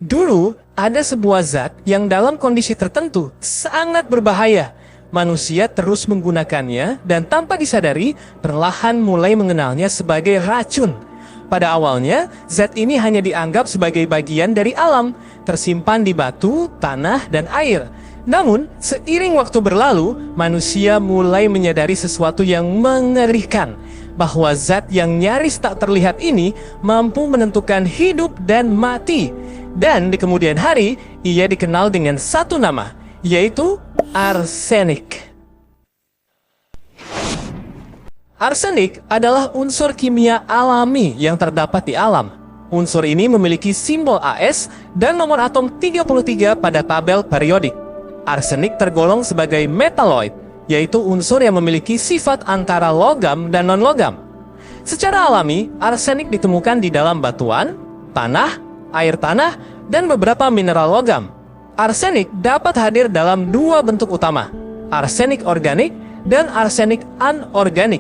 Dulu, ada sebuah zat yang dalam kondisi tertentu sangat berbahaya. Manusia terus menggunakannya dan tanpa disadari, perlahan mulai mengenalnya sebagai racun. Pada awalnya, zat ini hanya dianggap sebagai bagian dari alam, tersimpan di batu, tanah, dan air. Namun, seiring waktu berlalu, manusia mulai menyadari sesuatu yang mengerikan, bahwa zat yang nyaris tak terlihat ini mampu menentukan hidup dan mati. Dan di kemudian hari, ia dikenal dengan satu nama, yaitu arsenik. Arsenik adalah unsur kimia alami yang terdapat di alam. Unsur ini memiliki simbol As dan nomor atom 33 pada tabel periodik. Arsenik tergolong sebagai metaloid, yaitu unsur yang memiliki sifat antara logam dan non-logam. Secara alami, arsenik ditemukan di dalam batuan, tanah, air tanah, dan beberapa mineral logam. Arsenik dapat hadir dalam dua bentuk utama, arsenik organik dan arsenik anorganik.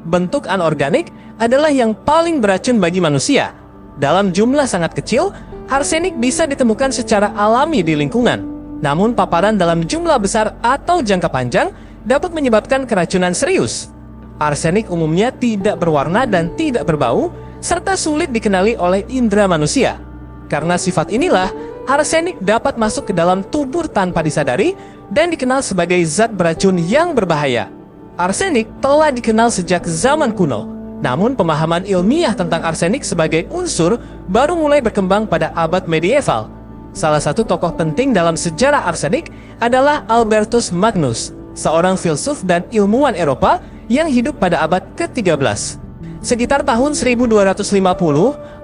Bentuk anorganik adalah yang paling beracun bagi manusia. Dalam jumlah sangat kecil, arsenik bisa ditemukan secara alami di lingkungan. Namun paparan dalam jumlah besar atau jangka panjang dapat menyebabkan keracunan serius. Arsenik umumnya tidak berwarna dan tidak berbau, serta sulit dikenali oleh indera manusia. Karena sifat inilah, arsenik dapat masuk ke dalam tubuh tanpa disadari dan dikenal sebagai zat beracun yang berbahaya. Arsenik telah dikenal sejak zaman kuno, namun pemahaman ilmiah tentang arsenik sebagai unsur baru mulai berkembang pada abad medieval. Salah satu tokoh penting dalam sejarah arsenik adalah Albertus Magnus, seorang filsuf dan ilmuwan Eropa yang hidup pada abad ke-13. Sekitar tahun 1250,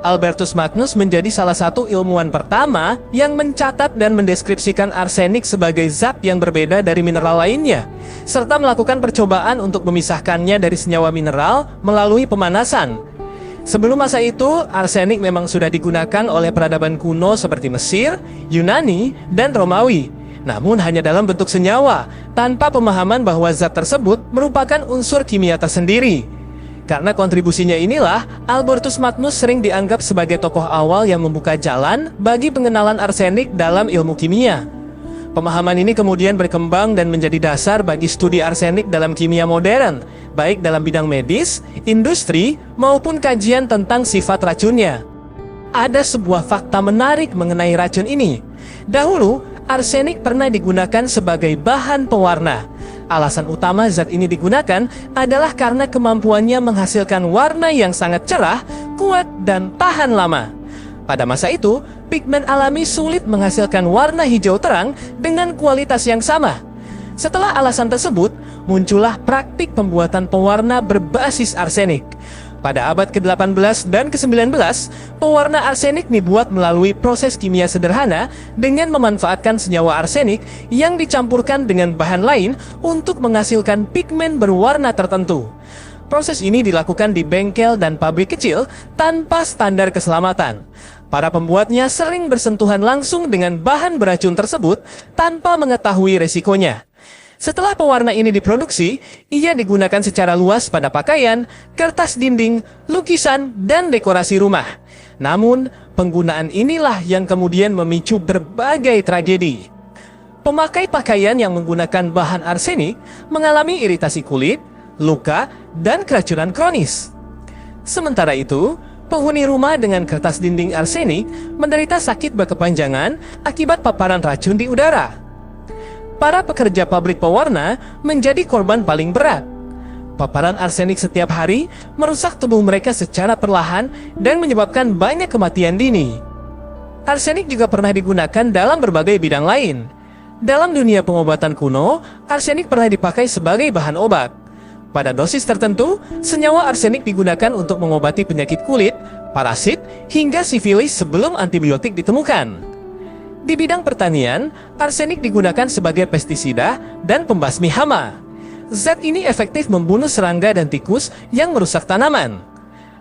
Albertus Magnus menjadi salah satu ilmuwan pertama yang mencatat dan mendeskripsikan arsenik sebagai zat yang berbeda dari mineral lainnya, serta melakukan percobaan untuk memisahkannya dari senyawa mineral melalui pemanasan. Sebelum masa itu, arsenik memang sudah digunakan oleh peradaban kuno seperti Mesir, Yunani, dan Romawi. Namun hanya dalam bentuk senyawa, tanpa pemahaman bahwa zat tersebut merupakan unsur kimia tersendiri. Karena kontribusinya inilah, Albertus Magnus sering dianggap sebagai tokoh awal yang membuka jalan bagi pengenalan arsenik dalam ilmu kimia. Pemahaman ini kemudian berkembang dan menjadi dasar bagi studi arsenik dalam kimia modern, baik dalam bidang medis, industri, maupun kajian tentang sifat racunnya. Ada sebuah fakta menarik mengenai racun ini. Dahulu, arsenik pernah digunakan sebagai bahan pewarna. Alasan utama zat ini digunakan adalah karena kemampuannya menghasilkan warna yang sangat cerah, kuat, dan tahan lama. Pada masa itu, pigmen alami sulit menghasilkan warna hijau terang dengan kualitas yang sama. Setelah alasan tersebut, muncullah praktik pembuatan pewarna berbasis arsenik. Pada abad ke-18 dan ke-19, pewarna arsenik dibuat melalui proses kimia sederhana dengan memanfaatkan senyawa arsenik yang dicampurkan dengan bahan lain untuk menghasilkan pigmen berwarna tertentu. Proses ini dilakukan di bengkel dan pabrik kecil tanpa standar keselamatan. Para pembuatnya sering bersentuhan langsung dengan bahan beracun tersebut tanpa mengetahui resikonya. Setelah pewarna ini diproduksi, ia digunakan secara luas pada pakaian, kertas dinding, lukisan, dan dekorasi rumah. Namun, penggunaan inilah yang kemudian memicu berbagai tragedi. Pemakai pakaian yang menggunakan bahan arsenik mengalami iritasi kulit, luka, dan keracunan kronis. Sementara itu, penghuni rumah dengan kertas dinding arsenik menderita sakit berkepanjangan akibat paparan racun di udara. Para pekerja pabrik pewarna menjadi korban paling berat. Paparan arsenik setiap hari merusak tubuh mereka secara perlahan dan menyebabkan banyak kematian dini. Arsenik juga pernah digunakan dalam berbagai bidang lain. Dalam dunia pengobatan kuno, arsenik pernah dipakai sebagai bahan obat. Pada dosis tertentu, senyawa arsenik digunakan untuk mengobati penyakit kulit, parasit, hingga sifilis sebelum antibiotik ditemukan. Di bidang pertanian, arsenik digunakan sebagai pestisida dan pembasmi hama. Zat ini efektif membunuh serangga dan tikus yang merusak tanaman.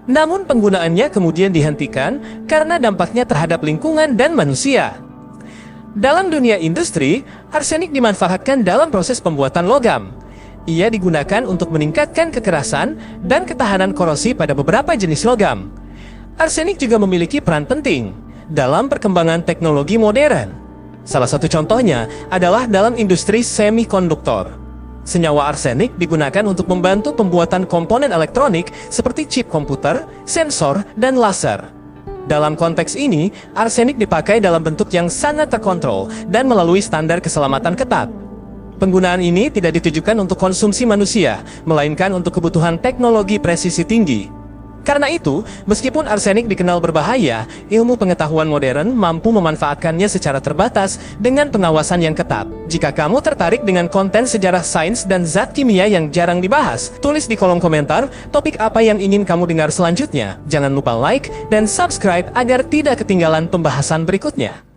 Namun penggunaannya kemudian dihentikan karena dampaknya terhadap lingkungan dan manusia. Dalam dunia industri, arsenik dimanfaatkan dalam proses pembuatan logam. Ia digunakan untuk meningkatkan kekerasan dan ketahanan korosi pada beberapa jenis logam. Arsenik juga memiliki peran penting. dalam perkembangan teknologi modern. Salah satu contohnya adalah dalam industri semikonduktor. Senyawa arsenik digunakan untuk membantu pembuatan komponen elektronik seperti chip komputer, sensor, dan laser. Dalam konteks ini, arsenik dipakai dalam bentuk yang sangat terkontrol dan melalui standar keselamatan ketat. Penggunaan ini tidak ditujukan untuk konsumsi manusia, melainkan untuk kebutuhan teknologi presisi tinggi. Karena itu, meskipun arsenik dikenal berbahaya, ilmu pengetahuan modern mampu memanfaatkannya secara terbatas dengan pengawasan yang ketat. Jika kamu tertarik dengan konten sejarah sains dan zat kimia yang jarang dibahas, tulis di kolom komentar topik apa yang ingin kamu dengar selanjutnya. Jangan lupa like dan subscribe agar tidak ketinggalan pembahasan berikutnya.